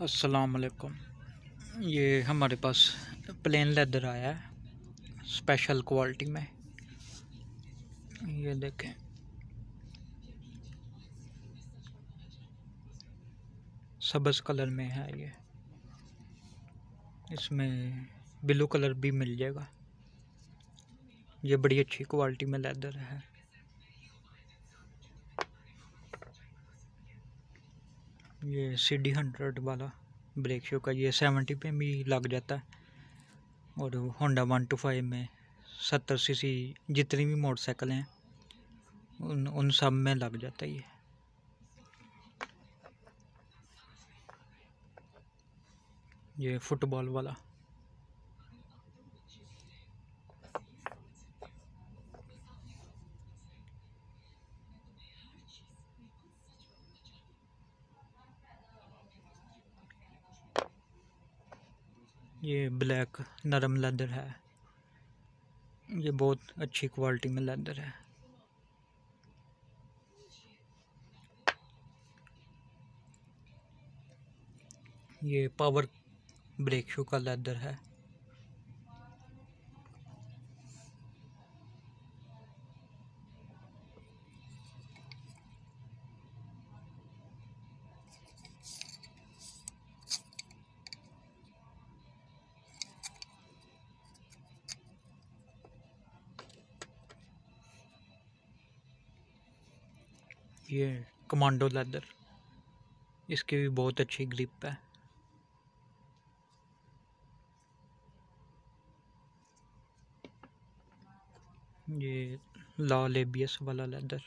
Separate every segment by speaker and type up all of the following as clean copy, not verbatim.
Speaker 1: अस्सलाम वालेकुम। ये हमारे पास प्लेन लेदर आया है स्पेशल क्वालिटी में। ये देखें, सब्ज़ कलर में है ये। इसमें ब्लू कलर भी मिल जाएगा। ये बड़ी अच्छी क्वालिटी में लेदर है। ये CD100 वाला ब्रेक शू का, ये 70 पे भी लग जाता है। और होंडा 125 में 70 सीसी जितनी भी मोटरसाइकिल हैं उन सब में लग जाता है ये फुटबॉल वाला। ये ब्लैक नरम लेदर है। ये बहुत अच्छी क्वालिटी में लेदर है। ये पावर ब्रेक शू का लेदर है। ये कमांडो लेदर, इसकी भी बहुत अच्छी ग्रिप है। ये लाल ABS वाला लेदर।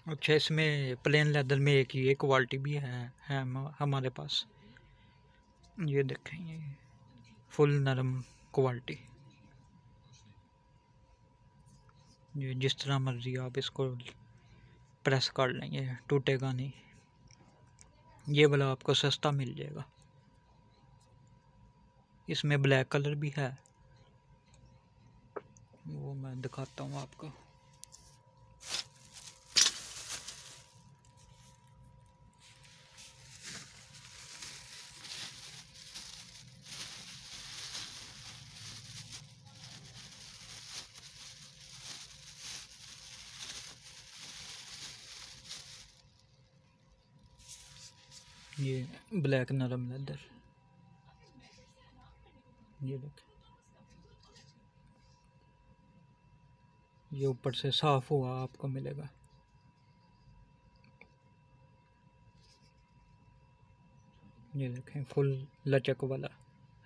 Speaker 1: अच्छा, इसमें प्लेन लेदर में एक ये क्वालिटी भी है हमारे पास। ये देखें, ये फुल नरम क्वालिटी। ये जिस तरह मर्जी आप इसको प्रेस कर लेंगे, टूटेगा नहीं। ये वाला आपको सस्ता मिल जाएगा। इसमें ब्लैक कलर भी है, वो मैं दिखाता हूँ आपको। ये ब्लैक नरम लेदर, ये देखें, ये ऊपर से साफ हुआ आपको मिलेगा। ये देखें, फुल लचक वाला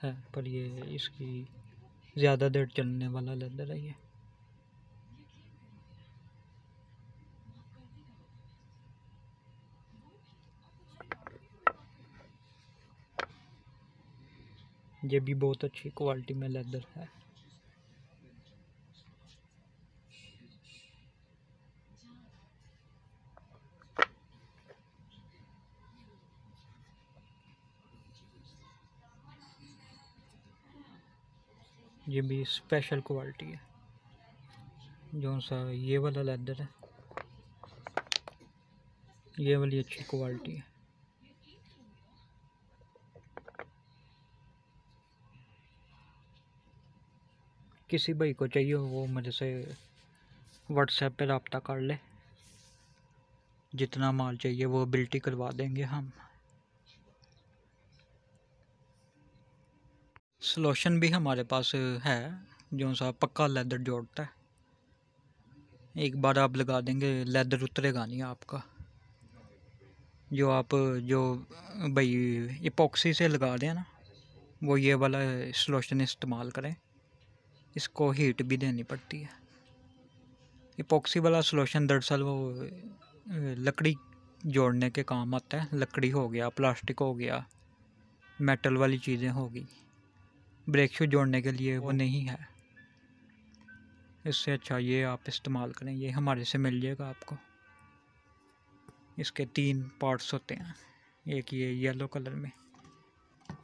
Speaker 1: है, पर ये इसकी ज़्यादा देर चलने वाला लेदर है। ये भी बहुत अच्छी क्वालिटी में लेदर है। ये भी स्पेशल क्वालिटी है। जो सा ये वाला लेदर है, ये वाली अच्छी क्वालिटी है। किसी भाई को चाहिए हो वो मेरे से व्हाट्सएप पे रब्ता कर ले। जितना माल चाहिए वो बिल्टी करवा देंगे हम। सॉल्यूशन भी हमारे पास है, जो सा पक्का लेदर जोड़ता है। एक बार आप लगा देंगे, लेदर उतरेगा नहीं आपका। जो भाई इपॉक्सी से लगा रहे हैं ना, वो ये वाला सॉल्यूशन इस्तेमाल करें। इसको हीट भी देनी पड़ती है। इपॉक्सी वाला सॉल्यूशन दरअसल वो लकड़ी जोड़ने के काम आता है। लकड़ी हो गया, प्लास्टिक हो गया, मेटल वाली चीज़ें होगी। ब्रेक शू जोड़ने के लिए वो नहीं है। इससे अच्छा ये आप इस्तेमाल करें, ये हमारे से मिल जाएगा आपको। इसके 3 पार्ट्स होते हैं, एक ये येलो कलर में,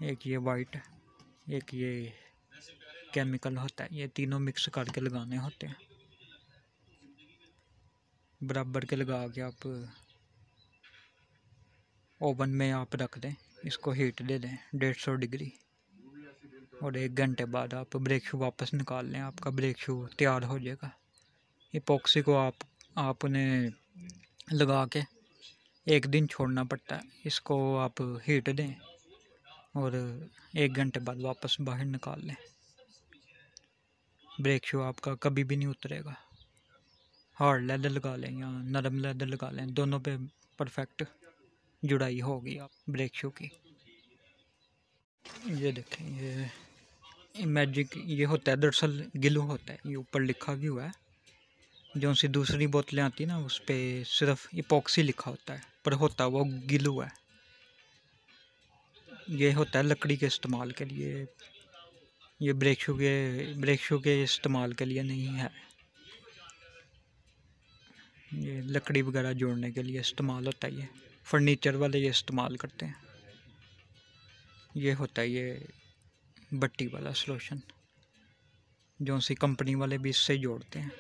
Speaker 1: एक ये वाइट, एक ये केमिकल होता है। ये तीनों मिक्स करके लगाने होते हैं, बराबर के लगा के आप ओवन में आप रख दें, इसको हीट दे दें 150 डिग्री, और 1 घंटे बाद आप ब्रेक शू वापस निकाल लें, आपका ब्रेक शू तैयार हो जाएगा। इपॉक्सी को आपने लगा के 1 दिन छोड़ना पड़ता है, इसको आप हीट दें और 1 घंटे बाद वापस बाहर निकाल लें। ब्रेक शू आपका कभी भी नहीं उतरेगा। हार्ड लेदर लगा लें या नरम लेदर लगा लें, दोनों पे परफेक्ट जुड़ाई होगी आप ब्रेक शू की। ये देखें, ये मैजिक ये होता है, दरअसल गिलू होता है, ये ऊपर लिखा भी हुआ है। जो सी दूसरी बोतलें आती ना उस पर सिर्फ इपॉक्सी लिखा होता है, पर होता वो गिलू है। ये होता है लकड़ी के इस्तेमाल के लिए, ये ब्रेक शू के इस्तेमाल के लिए नहीं है। ये लकड़ी वगैरह जोड़ने के लिए इस्तेमाल होता है, ये फर्नीचर वाले ये इस्तेमाल करते हैं। ये होता है ये भट्टी वाला सॉल्यूशन, जो सी कंपनी वाले भी इससे जोड़ते हैं।